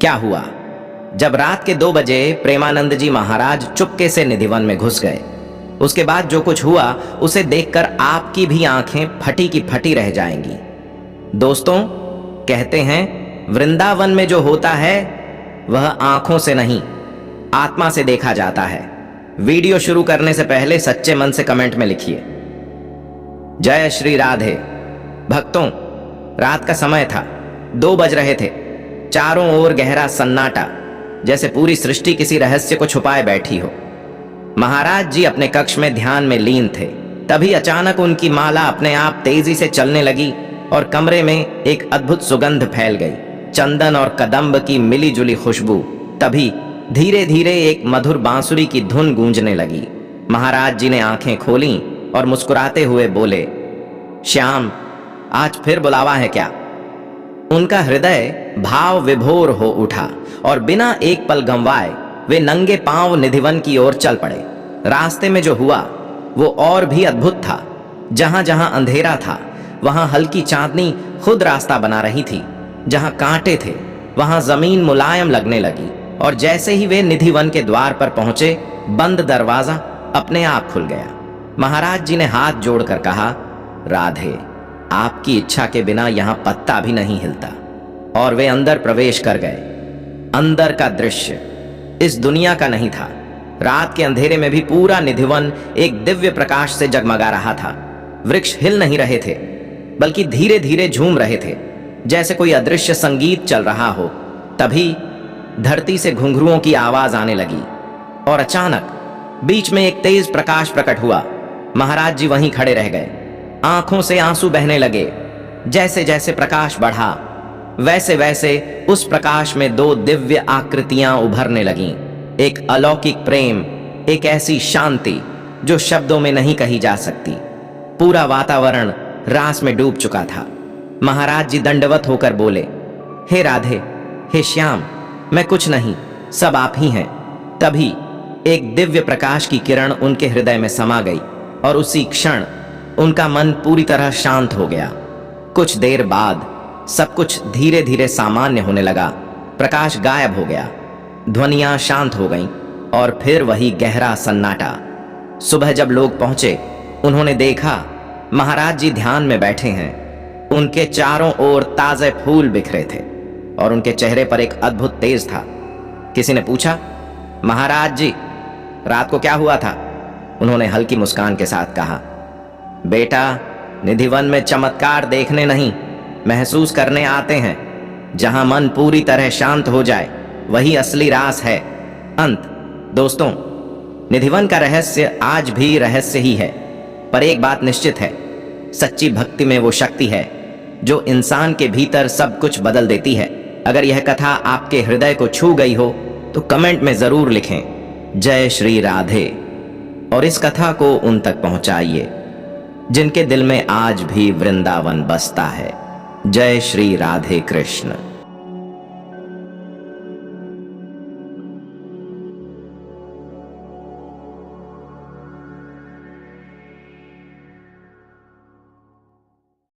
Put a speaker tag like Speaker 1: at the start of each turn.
Speaker 1: क्या हुआ? जब रात के 2 बजे प्रेमानंद जी महाराज चुपके से निधिवन में घुस गए, उसके बाद जो कुछ हुआ उसे देखकर आपकी भी आंखें फटी की फटी रह जाएंगी। दोस्तों, कहते हैं वृंदावन में जो होता है वह आंखों से नहीं, आत्मा से देखा जाता है। वीडियो शुरू करने से पहले सच्चे मन से कमेंट में लिखिए जय श्री राधे। भक्तों, रात का समय था, 2 बज रहे थे। चारों ओर गहरा सन्नाटा, जैसे पूरी सृष्टि किसी रहस्य को छुपाए बैठी हो। महाराज जी अपने कक्ष में ध्यान में लीन थे। तभी अचानक उनकी माला अपने आप तेजी से चलने लगी और कमरे में एक अद्भुत सुगंध फैल गई, चंदन और कदम्ब की मिली जुली खुशबू। तभी धीरे धीरे एक मधुर बांसुरी की धुन गूंजने लगी। महाराज जी ने आंखें खोलीं और मुस्कुराते हुए बोले, श्याम, आज फिर बुलावा है क्या? उनका हृदय भाव विभोर हो उठा और बिना एक पल गंवाए वे नंगे पांव निधिवन की ओर चल पड़े। रास्ते में जो हुआ वो और भी अद्भुत था। जहां जहां अंधेरा था वहां हल्की चांदनी खुद रास्ता बना रही थी। जहां कांटे थे वहां जमीन मुलायम लगने लगी और जैसे ही वे निधिवन के द्वार पर पहुंचे, बंद दरवाजा अपने आप खुल गया। महाराज जी ने हाथ जोड़कर कहा, राधे, आपकी इच्छा के बिना यहां पत्ता भी नहीं हिलता। और वे अंदर प्रवेश कर गए। अंदर का दृश्य इस दुनिया का नहीं था। रात के अंधेरे में भी पूरा निधिवन एक दिव्य प्रकाश से जगमगा रहा था। वृक्ष हिल नहीं रहे थे, बल्कि धीरे धीरे झूम रहे थे, जैसे कोई अदृश्य संगीत चल रहा हो। तभी धरती से घुंघरुओं की आवाज आने लगी और अचानक बीच में एक तेज प्रकाश प्रकट हुआ। महाराज जी वहीं खड़े रह गए। आंखों से आंसू बहने लगे। जैसे जैसे प्रकाश बढ़ा, वैसे वैसे उस प्रकाश में 2 दिव्य आकृतियां उभरने लगीं। एक अलौकिक प्रेम, एक ऐसी शांति जो शब्दों में नहीं कही जा सकती। पूरा वातावरण रास में डूब चुका था। महाराज जी दंडवत होकर बोले, हे राधे, हे श्याम, मैं कुछ नहीं, सब आप ही हैं। तभी एक दिव्य प्रकाश की किरण उनके हृदय में समा गई और उसी क्षण उनका मन पूरी तरह शांत हो गया। कुछ देर बाद सब कुछ धीरे धीरे सामान्य होने लगा। प्रकाश गायब हो गया, ध्वनियां शांत हो गईं और फिर वही गहरा सन्नाटा। सुबह जब लोग पहुंचे, उन्होंने देखा महाराज जी ध्यान में बैठे हैं। उनके चारों ओर ताजे फूल बिखरे थे और उनके चेहरे पर एक अद्भुत तेज था। किसी ने पूछा, महाराज जी, रात को क्या हुआ था? उन्होंने हल्की मुस्कान के साथ कहा, बेटा, निधिवन में चमत्कार देखने नहीं, महसूस करने आते हैं। जहां मन पूरी तरह शांत हो जाए वही असली रास है। अंत। दोस्तों, निधिवन का रहस्य आज भी रहस्य ही है, पर एक बात निश्चित है, सच्ची भक्ति में वो शक्ति है जो इंसान के भीतर सब कुछ बदल देती है। अगर यह कथा आपके हृदय को छू गई हो तो कमेंट में जरूर लिखें जय श्री राधे और इस कथा को उन तक पहुंचाइए जिनके दिल में आज भी वृंदावन बसता है। जय श्री राधे कृष्ण।